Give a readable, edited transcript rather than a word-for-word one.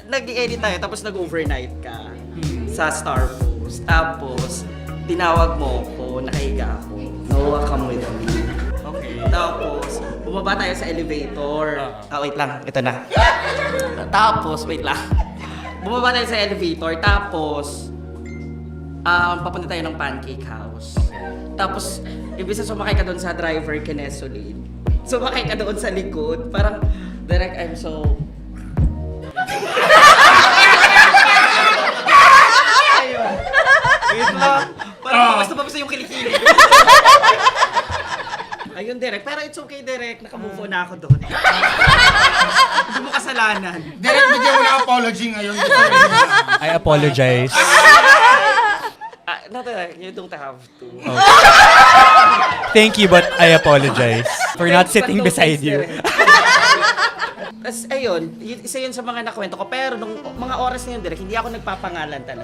nag-edit tayo, tapos nag-overnight ka sa Star Post. Tapos, tinawag mo ko, nakahiga ako. No, come with me. Okay. Tapos, bumaba tayo sa elevator. Wait lang. Ito na. Tapos, wait lang. Bumaba tayo sa elevator. Tapos, papunta tayo ng Pancake House. Tapos, imbis na sumakay ka doon sa driver Kinesolid, sumakay ka doon sa likod. Parang, Direk, I'm so... Ayun. Wait lang. Parang papasta yung kilikili. Ayun, Direk. Pero it's okay, Direk. Nakamove on na ako doon. Hindi mo kasalanan. Direct, bigyan mo na apology ngayon. I apologize. No, Direk. You don't have to. Thank you, but I apologize for not sitting beside you. Tapos ayun, isa yun sa mga nakwento ko. Pero nung mga oras na yun, Direk, hindi ako nagpapangalan talaga.